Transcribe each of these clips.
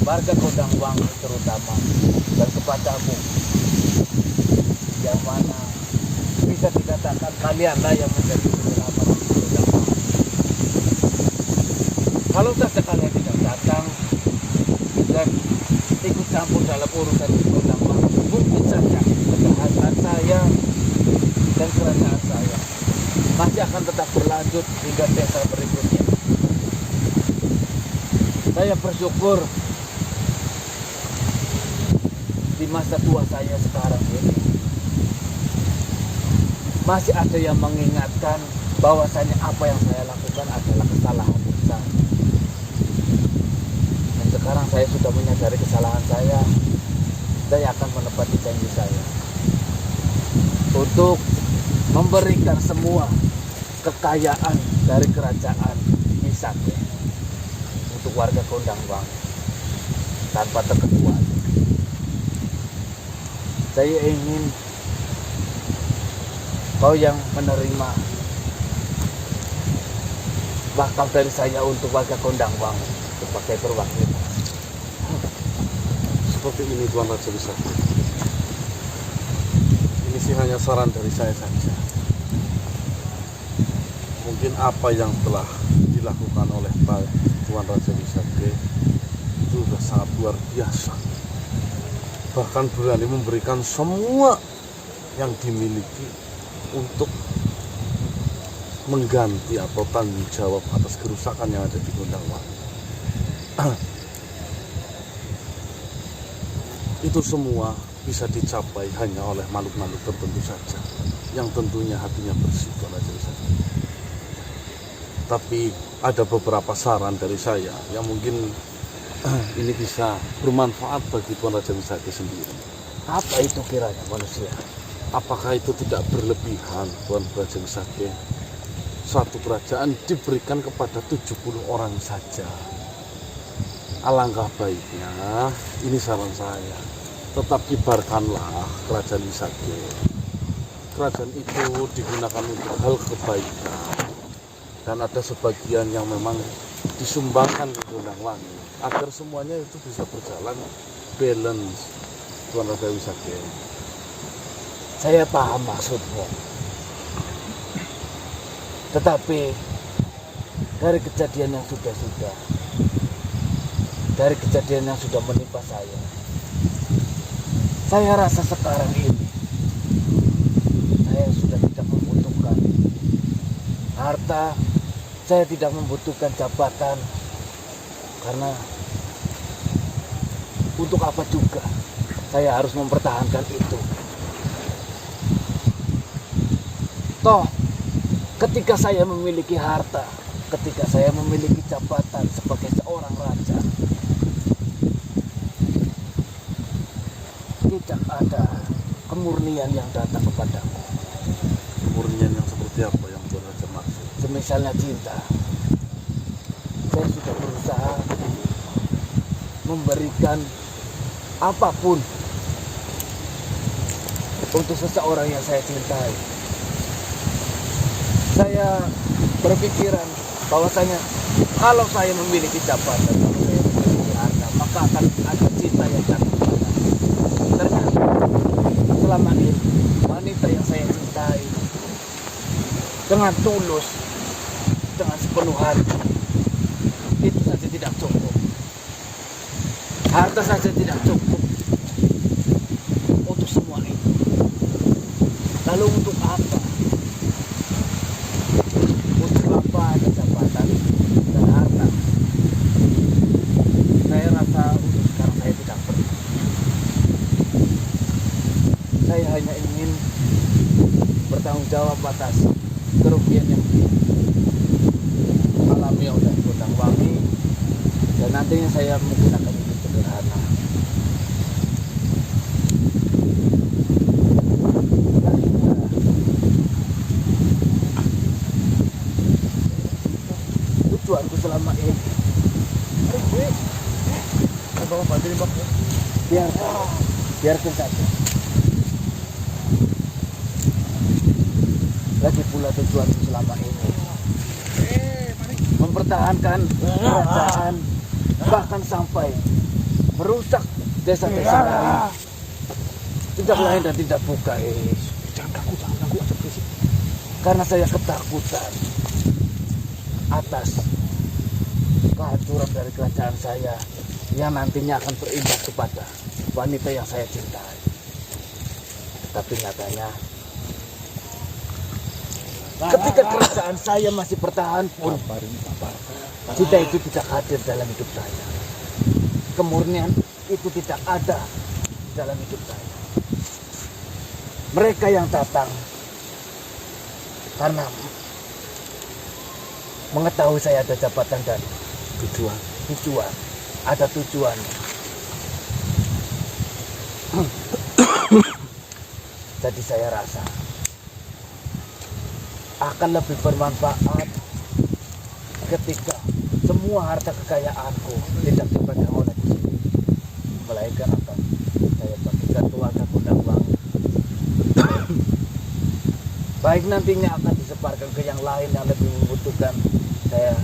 warga Kodangwangi terutama, dan kepadamu yang mana bisa dikatakan kalianlah yang menjadi penyelamat di Kodangwangi. Kalau saja kalian tidak datang dan ikut campur dalam urusan di Kodangwangi, mungkin saja kejahatan saya dan kerajaan saya masih akan tetap berlanjut hingga desa berikutnya. Saya bersyukur di masa tua saya sekarang ini masih ada yang mengingatkan bahwasanya apa yang saya lakukan adalah kesalahan besar. Dan sekarang saya sudah menyadari kesalahan saya akan menepati janji saya untuk memberikan semua kekayaan dari kerajaan Misake untuk warga Kodangwangi tanpa terkecuali. Saya ingin kau yang menerima bakal dari saya untuk warga Kodangwangi sebagai perwakilan. Seperti ini Tuan Raja Wisata. Ini sih hanya saran dari saya saja. Mungkin apa yang telah dilakukan oleh Pak Tuan Raja Wisata itu sudah sangat luar biasa. Bahkan berani memberikan semua yang dimiliki untuk mengganti atau tanggung jawab atas kerusakan yang ada di Kodangwangi. Itu semua bisa dicapai hanya oleh makhluk-makhluk tertentu saja, yang tentunya hatinya bersih, Tuan Raja Wisata. Tapi ada beberapa saran dari saya yang mungkin ini bisa bermanfaat bagi Tuan Raja Wisata sendiri. Apa itu kiranya manusia? Apakah itu tidak berlebihan, Tuan Raja Wisata? Suatu kerajaan diberikan kepada 70 orang saja. Alangkah baiknya, ini saran saya, tetap kibarkanlah kerajaan Wisata. Kerajaan itu digunakan untuk hal kebaikan, dan ada sebagian yang memang disumbangkan ke Kodangwangi agar semuanya itu bisa berjalan balance, Tuan Raja Wisata. Saya paham maksudmu. Tetapi dari kejadian yang sudah-sudah, dari kejadian yang sudah menimpa saya rasa sekarang ini saya sudah tidak membutuhkan harta, saya tidak membutuhkan jabatan, karena untuk apa juga saya harus mempertahankan itu. Toh ketika saya memiliki harta, ketika saya memiliki jabatan sebagai seorang raja, tidak ada kemurnian yang datang kepadaku. Kemurnian yang seperti apa yang Tuan Raja maksud? Semisalnya cinta. Saya sudah berusaha memberikan apapun untuk seseorang yang saya cintai. Saya berpikiran bahwasanya kalau saya memiliki jabatan, kalau saya memiliki harta, maka akan ada cinta yang jatuh kepada. Ternyata selama ini wanita yang saya cintai dengan tulus, dengan sepenuh hati, itu saja tidak cukup. Harta saja tidak cukup untuk semua itu. Lalu untuk apa? Untuk apa ada jabatan dan harta? Saya rasa untuk sekarang saya tidak perlu. Saya hanya ingin bertanggung jawab atas kerugian yang alami oleh Kodangwangi, dan nantinya saya mungkin akan hidup sederhana. Tujuanku selama ini, bawa bantuin bang, biarkan saja. Lagi pula tujuanku selama ini mempertahankan kerajaan, bahkan sampai merusak desa-desa lain. Tidak lain dan tidak bukan. Jangan ganggu aja berisik. Karena saya ketakutan atas kehancuran dari kerajaan saya yang nantinya akan berimbas kepada wanita yang saya cintai. Tetapi nyatanya ketika kerajaan saya masih bertahan pun cinta itu tidak hadir dalam hidup saya. Kemurnian itu tidak ada dalam hidup saya. Mereka yang datang karena mengetahui saya ada jabatan dan tujuan, ada tujuan. Jadi saya rasa akan lebih bermanfaat ketika semua harta kekayaanku tidak dipegang oleh di sini, melainkan akan saya bagikan keluarga Gondangwangi. Baik nantinya akan disebarkan ke yang lain yang lebih membutuhkan. Saya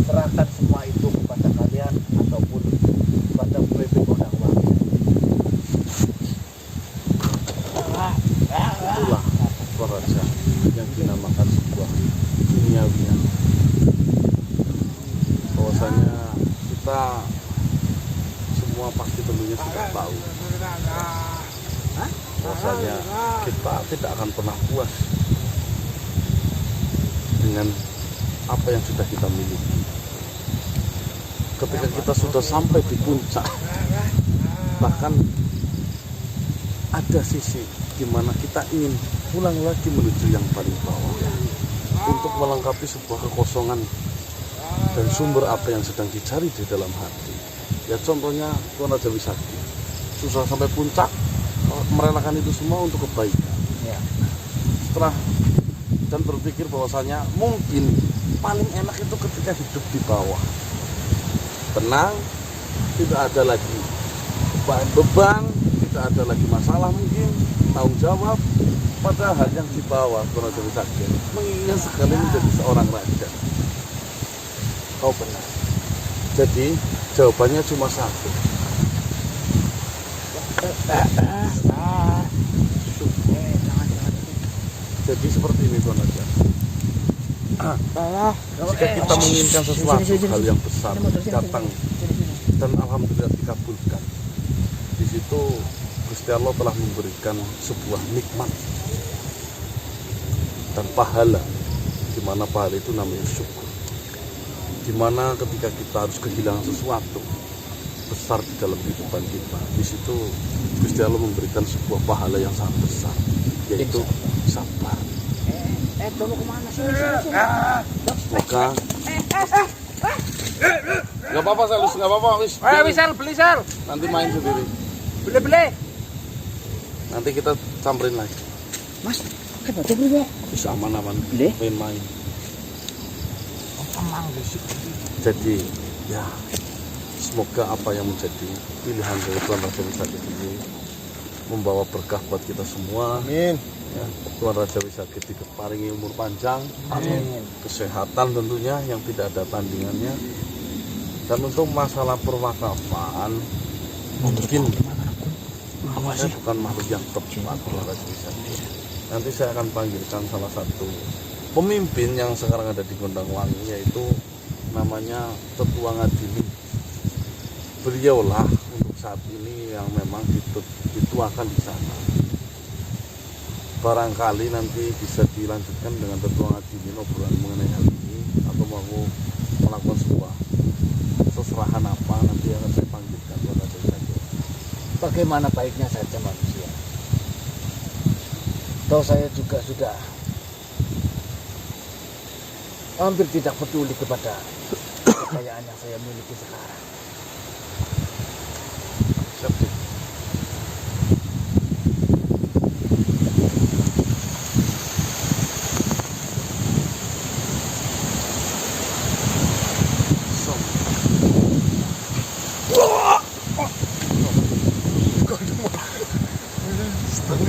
serahkan semua itu kepada kalian ataupun kepada PP Gondangwangi. Itulah Raja yang dinamakan sebuah duniawian. Bahwasanya kita semua pasti tentunya sudah tahu bahwasanya kita tidak akan pernah puas dengan apa yang sudah kita miliki. Ketika kita sudah sampai di puncak, bahkan ada sisi di mana kita ingin pulang lagi menuju yang paling bawah untuk melengkapi sebuah kekosongan dan sumber apa yang sedang dicari di dalam hati. Ya contohnya Tuan Raja Wisakti susah sampai puncak, merelakan itu semua untuk kebaikan. Ya. Setelah dan berpikir bahwasanya mungkin paling enak itu ketika hidup di bawah, tenang, tidak ada lagi beban, tidak ada lagi masalah, mungkin tanggung jawab. Padahal yang di bawah Tuan Raja Wisakti menginginkan sekali menjadi seorang raja. Kau benar. Jadi jawabannya cuma satu. Jadi seperti ini Tuan Raja. Jika kita menginginkan sesuatu hal yang besar datang dan alhamdulillah dikabulkan, di situ Gusti Allah telah memberikan sebuah nikmat dan pahala, di mana pahala itu namanya syukur. Di mana ketika kita harus kehilangan sesuatu besar di dalam kehidupan kita, di situ Gusti Allah memberikan sebuah pahala yang sangat besar, yaitu sabar. Tunggu kemana sih? Semoga nggak apa-apa Salus, nggak apa-apa wis. Wisal, beli Sal. Nanti main sendiri. Beli. Nanti kita samperin lagi. Mas, kan baca beli ya? Bisa aman-aman. Beli? Main main. Emang sih. Jadi ya semoga apa yang menjadi pilihan dari Tuan Raja Wisakti ini membawa berkah buat kita semua. Amin. Ya, Tuan Raja Wisakti diparingi umur panjang, Amin. kesehatan tentunya yang tidak ada tandingannya. Dan untuk masalah perwakafan, mungkin saya bukan makhluk yang tepat Tuan Raja Wisakti. Nanti saya akan panggilkan salah satu pemimpin yang sekarang ada di Gondangwangi, yaitu namanya Tetua Ngadini. Beliaulah untuk saat ini yang memang dituakan di sana. Barangkali nanti bisa dilanjutkan dengan Tetua Ngadini obrolan mengenai hal ini, atau mau melakukan sebuah seserahan apa, nanti akan saya panggilkan Tuan Raja Wisakti. Bagaimana baiknya saja manusia. Toh saya juga sudah hampir tidak peduli kepada kekayaan yang saya miliki sekarang. Siap, Dik.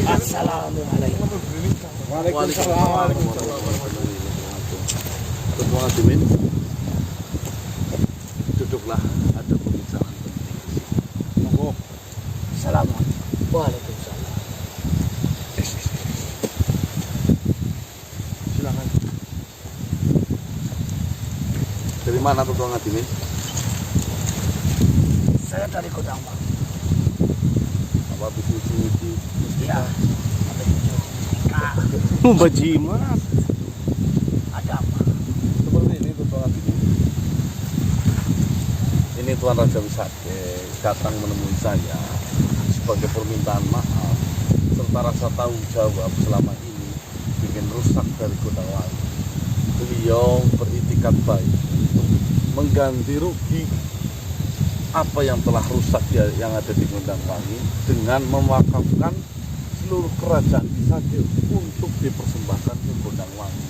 Assalamualaikum. Waalaikumsalam. Tetua Ngadini, duduklah. Dari mana Tutuang ini? Saya dari Kodangwang. Apa bisnis di Iya. Ada Mustika. Bajimat. Ada apa? seperti ini Tutuang ini. Ini Tuan Raja Wisate datang menemui saya sebagai permintaan maaf serta rasa tanggung jawab selama ini bikin rusak dari Gondangwangi. Beliau beritikat baik untuk mengganti rugi apa yang telah rusak yang ada di Gondangwangi dengan mewakafkan seluruh kerajaan Wisate untuk dipersembahkan ke Gondangwangi.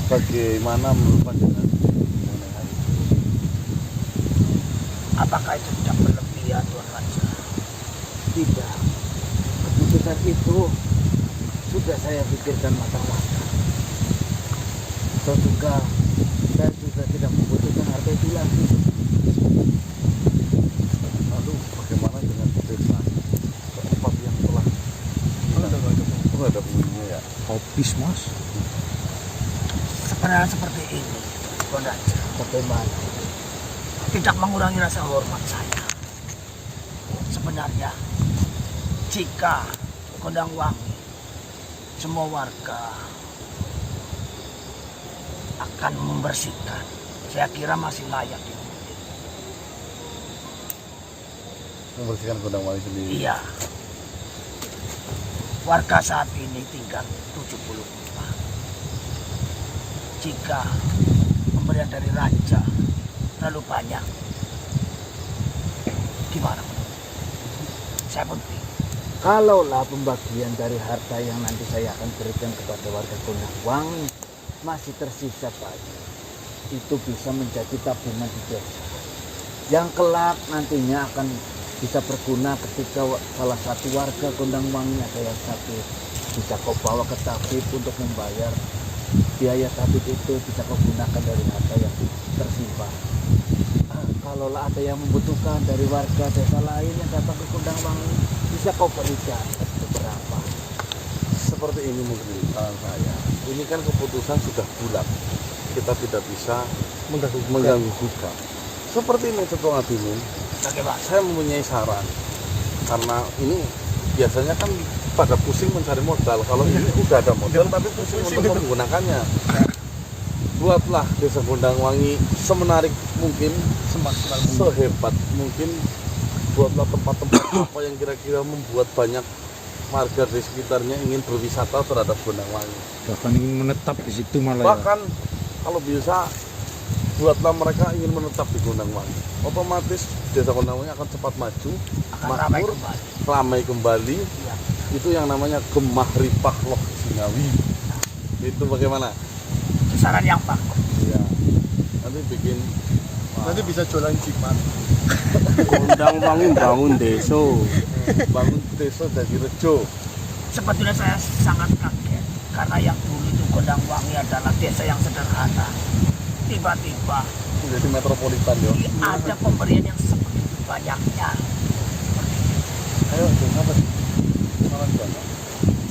Bagaimana menurut panjenengan mengenai hal itu? Apakah itu tidak berlebihan, Tuan Raja? Tidak. Keputusan itu sudah saya pikirkan matang-matang. Toh juga saya sudah tidak membutuhkan harta itu lagi. Lalu bagaimana dengan desa tempat yang telah ada bunyinya ya? Habis mas. Sebenarnya seperti ini, Tuan Raja. Bagaimana? Tidak mengurangi rasa hormat saya. Sebenarnya, jika Gondangwangi, semua warga akan membersihkan, saya kira masih layak diikuti. Membersihkan Gondangwangi sendiri. Iya. Warga saat ini tinggal 75. Jika pemberian dari raja terlalu banyak, gimana? Saya pun bingung. Kalaulah pembagian dari harta yang nanti saya akan berikan kepada warga Gondangwangi masih tersisa banyak, itu bisa menjadi tabungan di desa yang kelak nantinya akan bisa berguna ketika salah satu warga Gondangwangi ada yang sakit, bisa kau bawa ke tabib untuk membayar biaya tabib itu, bisa kau gunakan dari harta yang tersimpan. Kalaulah ada yang membutuhkan dari warga desa lain yang datang ke Gondangwangi, bisa kau berikan beberapa. Seperti ini mungkin saya. Ini kan keputusan sudah bulat. Kita tidak bisa mengganggu juga. Seperti ini Tutuang Adimin, Bagaimana? saya mempunyai saran. Karena ini biasanya kan pada pusing mencari modal. Kalau ini udah ada modal tapi pusing untuk menggunakannya. Buatlah desa Gondangwangi semenarik mungkin, sehebat mungkin. Buatlah tempat-tempat apa yang kira-kira membuat banyak warga di sekitarnya ingin berwisata terhadap Gondangwangi. Bahkan ingin menetap di situ malah. Bahkan kalau bisa buatlah mereka ingin menetap di Gondangwangi. Otomatis desa Gondangwangi akan cepat maju, Akan ramai makmur, kembali. ramai kembali. Iya. Itu yang namanya gemah ripah loh Singawi. Itu bagaimana? Itu saran yang bagus. Ya. Nanti bikin Nanti bisa jualan jimat. Gondangwangi bangun desa. bangun desa jadi rejo. Sebetulnya saya sangat kaget karena yang dulu itu Gondangwangi adalah desa yang sederhana. Tiba-tiba Jadi metropolitan yo. ada pemberian yang sebegitu banyaknya. Ayo, apa sih? Saran jangan.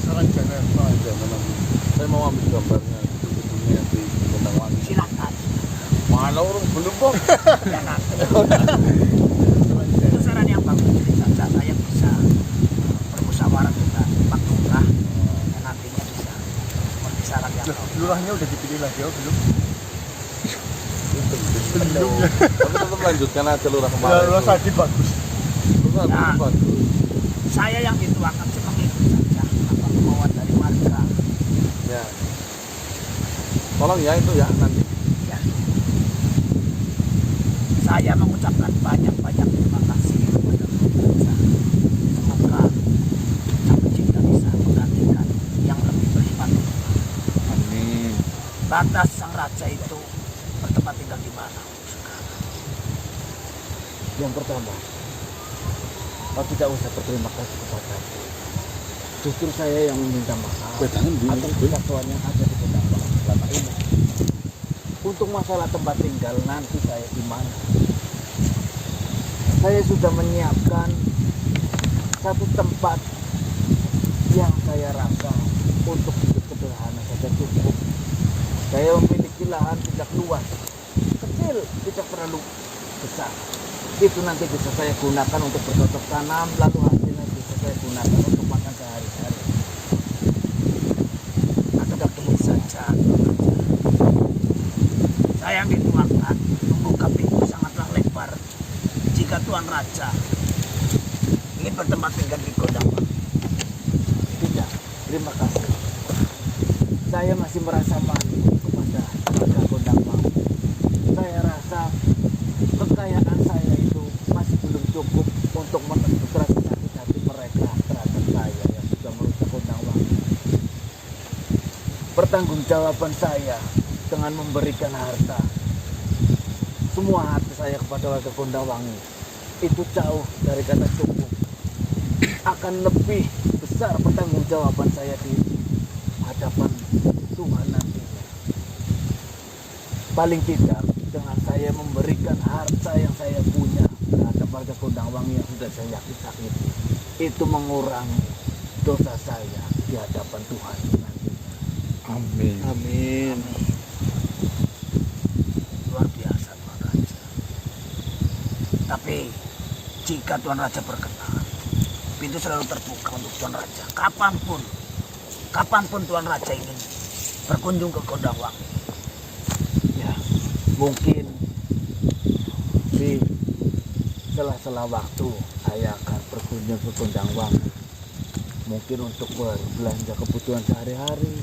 Saran jangan. Saran jangan nanti. Saya mau ambil gambarnya gedungnya di Gondangwangi. Silakan. Mana orang belum kok? Ya nanti. Itu saran yang bagus. Jadi saja saya bisa bermusyawarah dengan Pak Lurah. Dan nantinya bisa seperti saran yang bagus. Lurahnya udah dipilih lagi, oh belum? Belum. Tapi tetap lanjutkan aja lurah kemarin. Lurah itu. tadi bagus. Lurah Ya. itu bagus. Saya yang dituakan sih mengikut saja apa kemauan dari warga. Ya. Tolong ya itu ya nanti. Ya. Saya mengucapkan banyak-banyak terima kasih kepada pemirsa. Semoga Sang Pencipta bisa menggantikan yang lebih berlipat. Amin. Batas sang raja itu bertempat tinggal di mana sekarang? Yang pertama, kau tidak usah berterima kasih kepadaku. Justru saya yang meminta maaf atas kekacauan yang ada di Gondangwangi selama ini. Untuk masalah tempat tinggal nanti saya di mana? Saya sudah menyiapkan satu tempat yang saya rasa untuk hidup sederhana saja cukup. Saya memiliki lahan tidak luas kecil, tidak terlalu besar. Itu nanti bisa saya gunakan untuk bercocok tanam, lalu hasilnya bisa saya gunakan untuk makan sehari-hari. Sudah tunggu saja. Saya yang dituakan membuka pintu sangatlah lebar. Jika Tuan Raja ingin bertempat tinggal di Gondang Wangi. Tidak, terima kasih. Saya masih merasa malu kepada warga Gondang Wangi. Saya rasa kekayaan saya itu masih belum cukup untuk menebus rasa sakit hati mereka terhadap saya yang sudah merusak Gondang Wangi. Pertanggungjawaban saya dengan memberikan harta, semua harta saya kepada warga Gondang Wangi itu jauh dari kata cukup. Akan lebih besar pertanggungjawaban saya di hadapan Tuhan nantinya. Paling tidak dengan saya memberikan harta yang saya punya terhadap warga Gondang Wangi yang sudah saya sakiti, itu mengurangi dosa saya di hadapan Tuhan nantinya. Amin. Amin. Luar biasa Tuan Raja. Tapi jika Tuan Raja berkenan, pintu selalu terbuka untuk Tuan Raja. Kapanpun Tuan Raja ingin berkunjung ke Gondang Wangi. Ya, mungkin di sela-sela waktu saya akan berkunjung ke Gondang Wangi. Mungkin untuk berbelanja kebutuhan sehari-hari,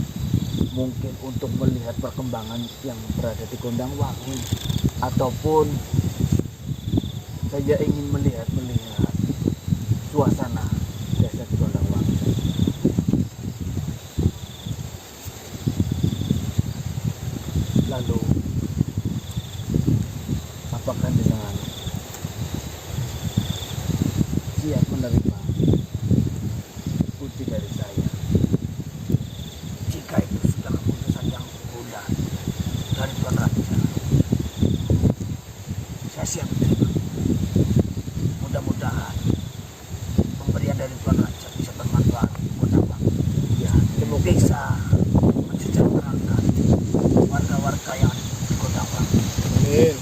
mungkin untuk melihat perkembangan yang berada di Gondang Wangi, ataupun saya ingin melihat suasana desa di Gondang Wangi. Lalu, apakah dengan siap menerima kunci dari saya? Jika itu sudah keputusan yang bulat dari Tuan Raja, saya siap menerima. Mudah-mudahan pemberian dari Tuan Raja bisa bermanfaat di Gondang Wangi. Ya, Bisa mensejahterakan warga-warga yang ada di Gondang Wangi. Amin.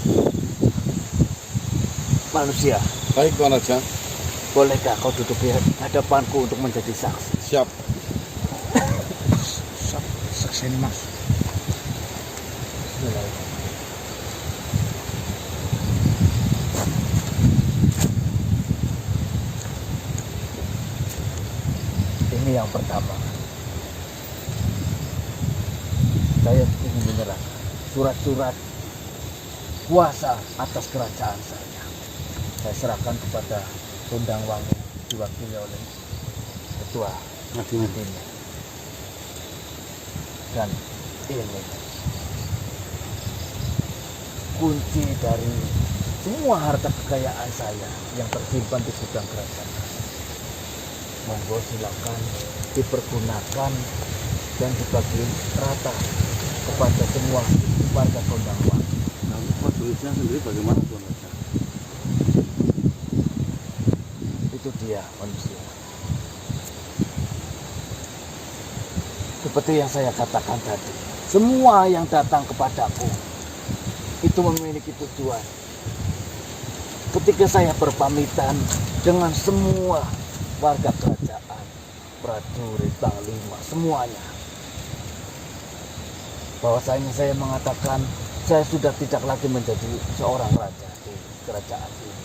manusia, Baik Tuan Raja. bolehkah kau duduk di hadapanku untuk menjadi saksi? Siap. Saksi ini mas. Ini yang pertama. Saya ingin menyerahkan surat-surat kuasa atas kerajaan saya. Saya serahkan kepada Gondang Wangi diwakili oleh Ketua Nadine. Nadine. Dan ini kunci dari semua harta kekayaan saya yang tersimpan di gudang kerajaan. Monggo silakan dipergunakan dan dibagi rata kepada semua warga Gondang Wangi. Lalu prajuritnya sendiri bagaimana Tuan Raja? Itu dia manusia. Seperti yang saya katakan tadi, semua yang datang kepadaku itu memiliki tujuan. Ketika saya berpamitan dengan semua warga kerajaan, prajurit, panglima, semuanya, bahwasanya saya mengatakan saya sudah tidak lagi menjadi seorang raja di kerajaan ini.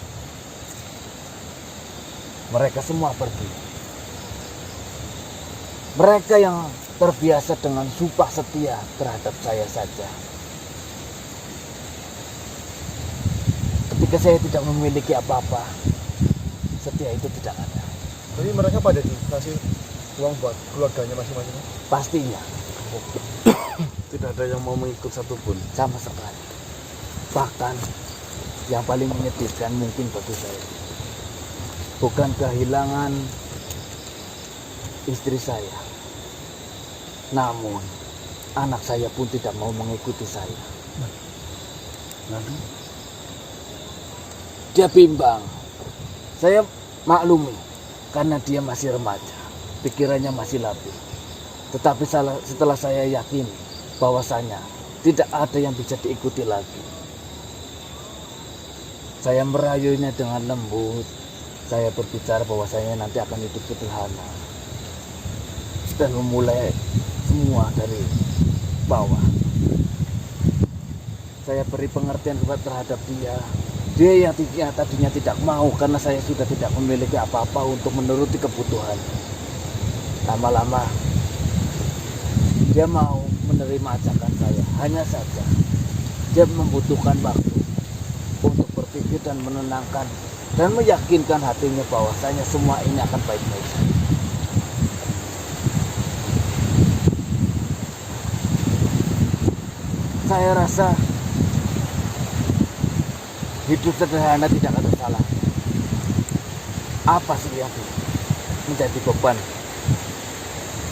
Mereka semua pergi. Mereka yang terbiasa dengan sumpah setia terhadap saya saja. Ketika saya tidak memiliki apa-apa, setia itu tidak ada. Jadi mereka pada dikasih uang buat keluarganya masing-masing. Pastinya, Tidak ada yang mau mengikut satupun. sama sekali. Bahkan yang paling menyedihkan mungkin bagi saya, bukan kehilangan istri saya, namun anak saya pun tidak mau mengikuti saya. Lalu Dia bimbang. Saya maklumi karena dia masih remaja, pikirannya masih labil. Tetapi setelah saya yakini bahwasanya tidak ada yang bisa diikuti lagi, Saya merayunya dengan lembut. Saya berbicara bahwa saya nanti akan hidup sederhana dan memulai semua dari bawah. Saya beri pengertian terhadap dia. Dia yang tadinya tidak mau karena saya sudah tidak memiliki apa-apa untuk menuruti kebutuhan. Lama-lama dia mau menerima ajakan saya. Hanya saja dia membutuhkan waktu untuk berpikir dan menenangkan dan meyakinkan hatinya bahwasanya semua ini akan baik-baik saja. Saya rasa hidup sederhana tidak ada salah. Apa sih yang menjadi beban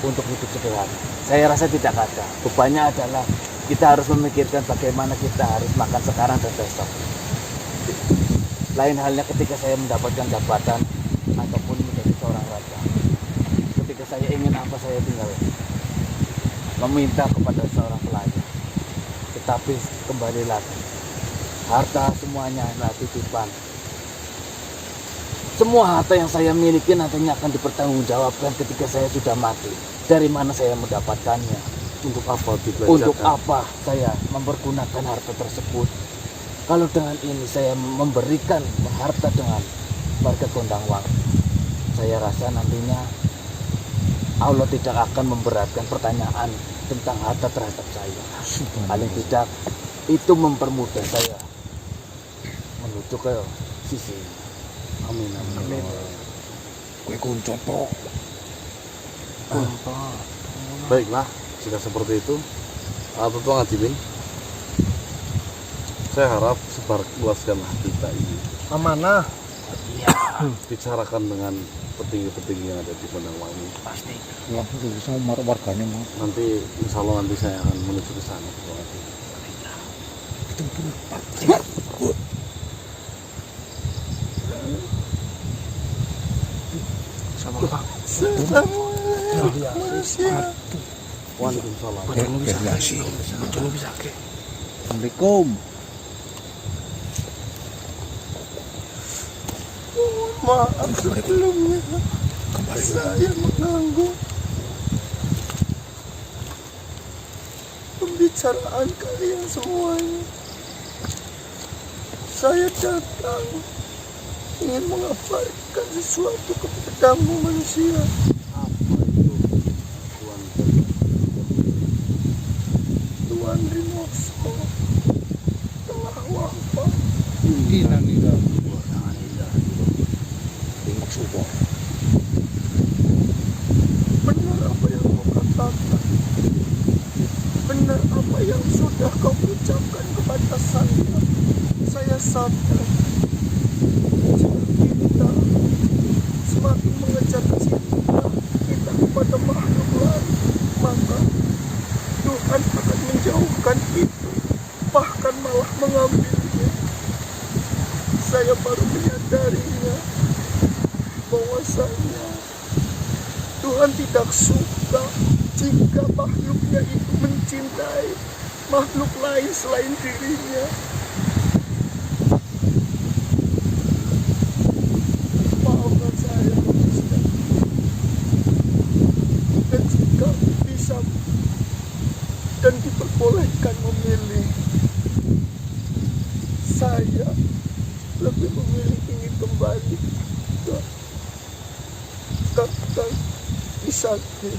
untuk hidup sederhana? Saya rasa tidak ada. Bebannya adalah kita harus memikirkan bagaimana kita harus makan sekarang dan besok. Lain halnya ketika saya mendapatkan jabatan ataupun menjadi seorang raja. Ketika saya ingin apa, saya tinggal meminta kepada seorang pelayan. Tetapi kembali lagi, harta semuanya adalah titipan. Semua harta yang saya miliki nantinya akan dipertanggungjawabkan ketika saya sudah mati. Dari mana saya mendapatkannya? Untuk apa dibelanjakan? Untuk apa saya mempergunakan harta tersebut? Kalau dengan ini saya memberikan harta dengan warga Gondangwangi, saya rasa nantinya Allah tidak akan memberatkan pertanyaan tentang harta terhadap saya. Paling tidak itu mempermudah saya menuju ke sisi ini. Amin. Amin. Kue kunco toh. Baiklah, jika seperti itu, Tuan Adimin, saya harap sebarluaskanlah kita ini. Amanah. Bicarakan dengan petinggi-petinggi yang ada di Gondangwangi. Pasti. Langsung sama warganya mah. Nanti insya Allah nanti saya akan menuju ke sana. Tuan Adimin. Waalaikumsalam. Assalamualaikum. Maaf sebelumnya. Saya mengganggu pembicaraan kalian semuanya. Saya datang ingin mengabarkan sesuatu kepadamu manusia. Apa itu, Tuan? Tuan Rimokso telah wafat. Innalillahi wa inna ilaihi raji'un. Maksudnya Benar apa yang kau katakan. Benar apa yang sudah kau ucapkan kepada saya. Saya sadar kita semakin mengejar cinta kita kepada makhluk lain, maka Tuhan akan menjauhkan itu, bahkan malah mengambilnya. Saya baru menyadarinya bahwasanya Tuhan tidak suka jika makhluknya itu mencintai makhluk lain selain dirinya. Maafkan saya, Ustaz. Dan jika bisa dan diperbolehkan memilih, saya lebih memilih ingin kembali ke Kakak Isaki.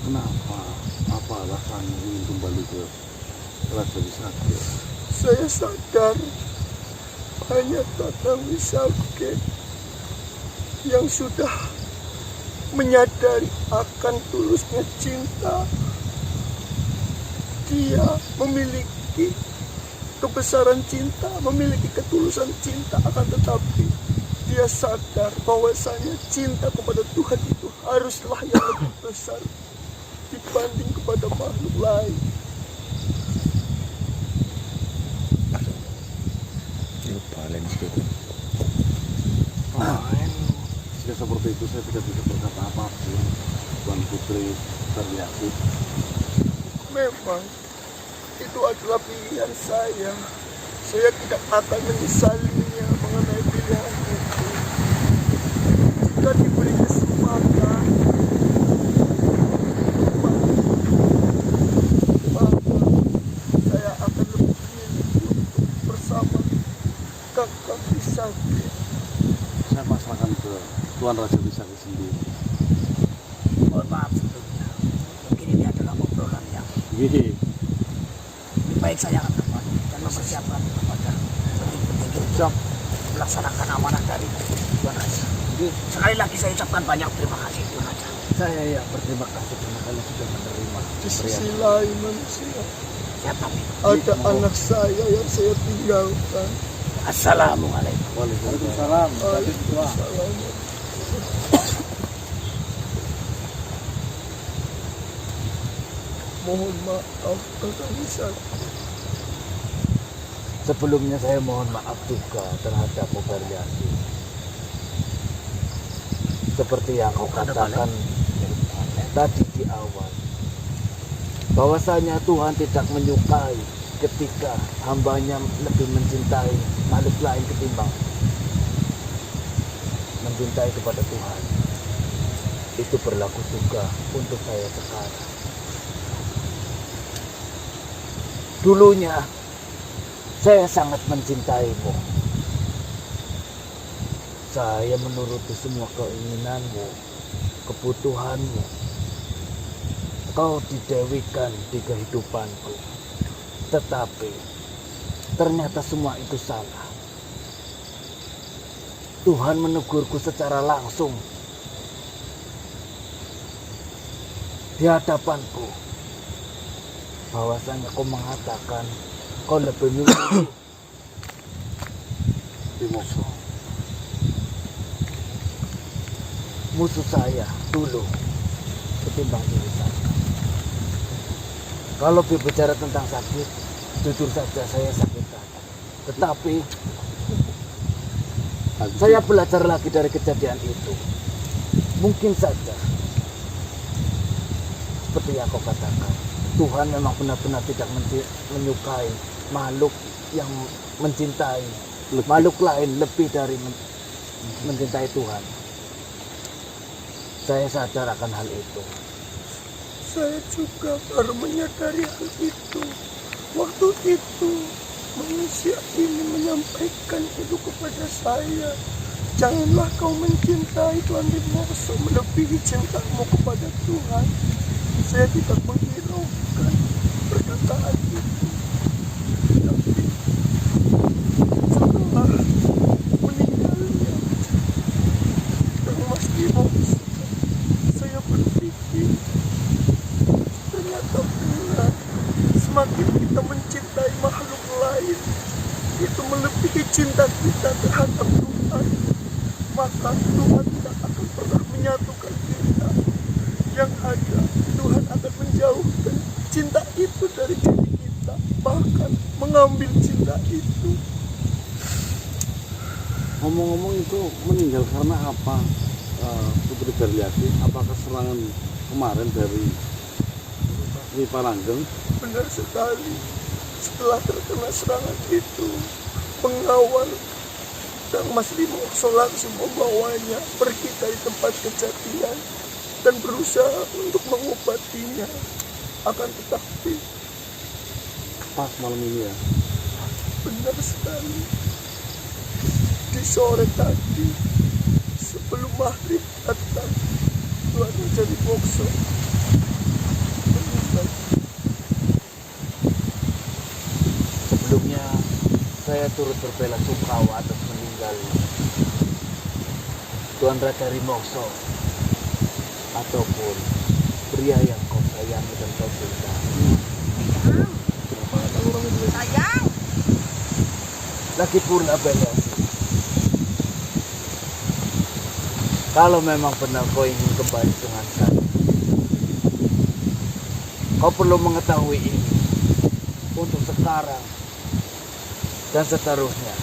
Kenapa? Apa alasannya ingin kembali ke Raja Wisake? Saya sadar hanya Kakak Wisake yang sudah menyadari akan tulusnya cinta. Dia memiliki kebesaran cinta, memiliki ketulusan cinta, akan tetapi dia sadar bahwasanya cinta kepada Tuhan itu haruslah yang lebih besar dibanding kepada makhluk lain. balen itu. Jika seperti itu saya tidak bisa berkata apa-apa. Tuan Putri Karyasi. Memang Itu adalah pilihan saya. Saya tidak akan menyesalinya mengenai pilihan itu. Jika diberi kesempatan, maka saya akan lebih memilih untuk bersama kakak Trisakti. Saya pasrahkan ke Tuan Raja Trisakti sendiri. Mohon maaf sebelumnya. Mungkin ini adalah obrolan yang Gih, lebih baik saya akan kembali dan mempersiapkan kepada petinggi-petinggi untuk siap. melaksanakan amanah dari Tuan Raja. Sekali lagi saya ucapkan banyak terima kasih Tuan Raja. Saya yang berterima kasih karena kalian sudah menerima Di sisi pemberian. lain manusia, Saya pamit. ada anak saya yang saya tinggalkan. Assalamualaikum. Waalaikumsalam. Waalaikumsalam. Mohon maaf kakak Trisakti. Sebelumnya saya mohon maaf juga terhadap Mubaryasi. Seperti yang kau katakan tadi di awal, bahwasanya Tuhan tidak menyukai ketika hambanya lebih mencintai makhluk lain ketimbang mencintai kepada Tuhan. Itu berlaku juga untuk saya sekarang. Dulunya saya sangat mencintaimu. Saya menuruti semua keinginanmu, kebutuhanmu. Kau didewikan di kehidupanku. Tetapi ternyata semua itu salah. Tuhan menegurku secara langsung di hadapanku, bahwasanya kau mengatakan kau lebih memilih Dimokso. musuh saya dulu ketimbang diri saya. Kalau berbicara tentang sakit, jujur saja saya sakit hati. Tetapi saya belajar lagi dari kejadian itu. Mungkin saja seperti yang kau katakan, Tuhan memang benar-benar tidak menyukai makhluk yang mencintai makhluk lain lebih dari mencintai Tuhan. Saya sadar akan hal itu. Saya juga baru menyadari hal itu. Waktu itu manusia ini menyampaikan itu kepada saya. Janganlah kau mencintai Tuhan Dimokso melebihi cintamu kepada Tuhan. Saya tidak menghiraukan perkataan itu. Tapi setelah meninggalnya Kang Mas Dimokso, saya berpikir ternyata benar, semakin kita mencintai makhluk lain itu melebihi cinta kita terhadap Tuhan, maka Tuhan tidak akan pernah menyatukan kita. Yang ada, Tuhan akan menjauhkan cinta itu dari diri kita, bahkan mengambil cinta itu. Ngomong-ngomong itu meninggal karena apa, Putri Berliati? Apakah serangan kemarin dari Nyi Paranggeng? Benar sekali. Setelah terkena serangan itu, pengawal Kang Mas Dimokso langsung membawanya pergi dari tempat kejadian dan berusaha untuk mengobatinya. Akan tetapi Pas malam ini ya. benar sekali, di sore tadi sebelum maghrib datang Tuan Raja Dimokso meninggal. Sebelumnya saya turut berbelasungkawa atas meninggalnya Tuan Raja Dimokso ataupun pria yang kau sayangi dan kau cintai. Sayang. Lagi pula Berliati, kalau memang benar kau ingin kembali dengan saya, kau perlu mengetahui ini untuk sekarang dan seterusnya.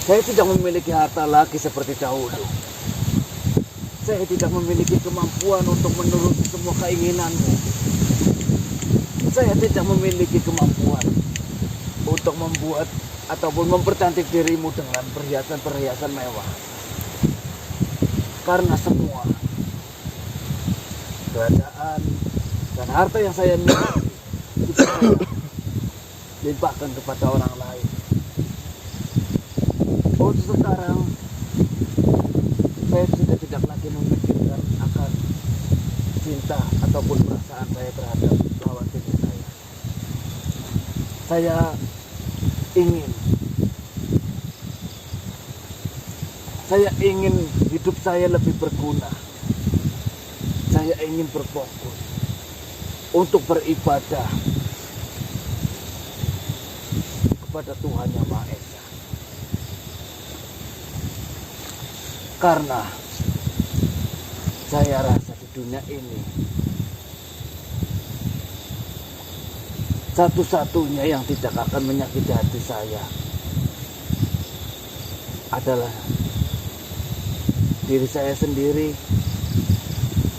Saya tidak memiliki harta lagi seperti dahulu. Saya tidak memiliki kemampuan untuk menuruti semua keinginanmu. saya tidak memiliki kemampuan untuk membuat ataupun mempercantik dirimu dengan perhiasan-perhiasan mewah. Karena semua kerajaan dan harta yang saya miliki itu saya limpahkan kepada orang lain. Untuk sekarang saya sudah tidak lagi memikirkan akan cinta ataupun perasaan saya terhadap lawan jenis saya. Saya ingin hidup saya lebih berguna. Saya ingin berfokus untuk beribadah kepada Tuhan Yang Maha Esa. Karena saya rasa di dunia ini satu-satunya yang tidak akan menyakiti hati saya adalah diri saya sendiri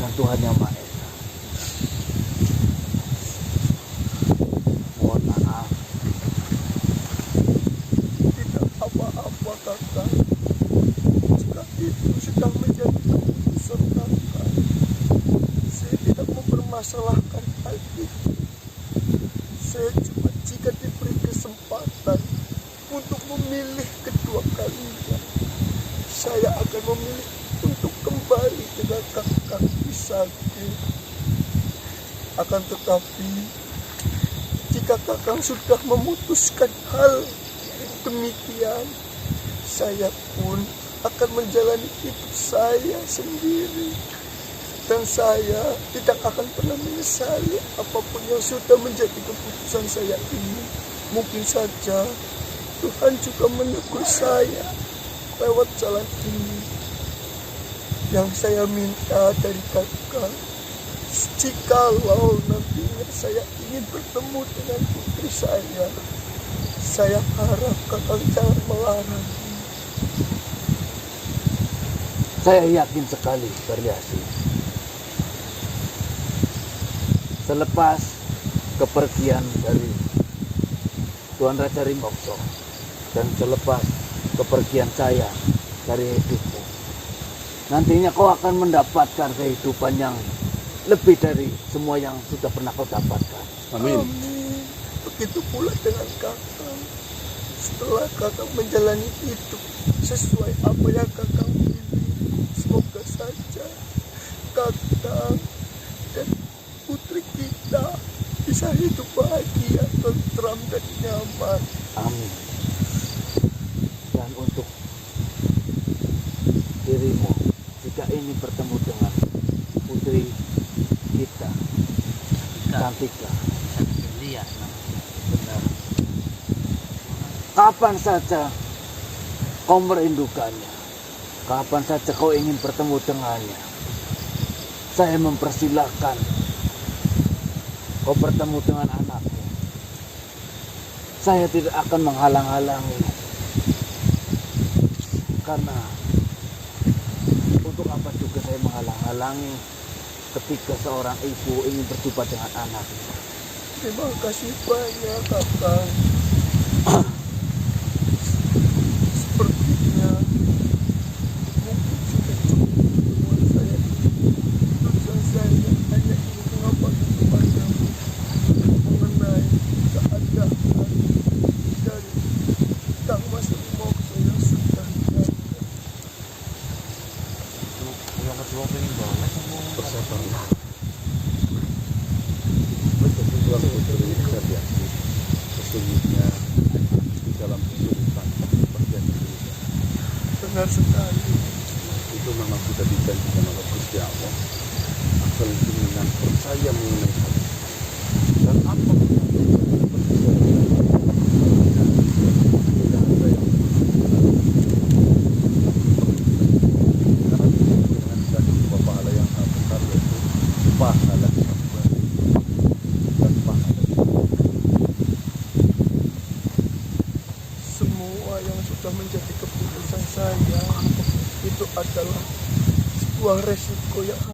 dan Tuhan Yang Maha Esa. Mohon maaf. Tidak apa-apa kakak. Jika itu sudah menjadi keputusan kakak, saya tidak mempermasalahkan hal itu. Saya cuma jika diberi kesempatan untuk memilih kedua kalinya, saya akan memilih untuk kembali dengan kakak Wisaki. Akan tetapi, jika kakak sudah memutuskan hal demikian, saya pun akan menjalani hidup saya sendiri. Dan saya tidak akan pernah menyesali apapun yang sudah menjadi keputusan saya ini. Mungkin saja Tuhan juga menegur saya lewat jalan ini. Yang saya minta dari kakak, jikalau nantinya saya ingin bertemu dengan putri saya harap kakak jangan melarang. Saya yakin sekali, Baryasi. Selepas kepergian dari Tuan Raja Rimokso dan selepas kepergian saya dari hidupmu, nantinya kau akan mendapatkan kehidupan yang lebih dari semua yang sudah pernah kau dapatkan. Amin. Amin. Begitu pula dengan kakak. Setelah kakak menjalani hidup sesuai apa yang kakak pilih, semoga saja kakak dan putri kita bisa hidup bahagia, tentram dan nyaman. Amin. Dan untuk dirimu, jika ingin bertemu dengan putri kita, Cantika, Lihat, benar. Kapan saja kau merindukannya, kapan saja kau ingin bertemu dengannya, saya mempersilahkan kau bertemu dengan anakmu. Saya tidak akan menghalang-halangi. Karena untuk apa juga saya menghalang-halangi ketika seorang ibu ingin berjumpa dengan anaknya. Terima kasih banyak kakak. Sepertinya mungkin sudah cukup buat saya. Tujuan saya hanya ingin mengabarkan kepadamu mengenai keadaan dari Kang Mas Rimokso yang sudah meninggal. Yang kedua pengen banget sama Bersabarlah. Tuan Putri Baryasi sesungguhnya di dalam kesulitan bagian diri. Benar sekali. Itu memang sudah dijanjikan oleh Gusti Allah. Asal dengan percaya mengenai hal itu. Dan apa pun yang terjadi, tidak ada yang karena dengan dari sebuah pahala yang sangat besar, yaitu pahala sabar dan pahala Semua yang sudah menjadi keputusan saya itu adalah sebuah resiko yang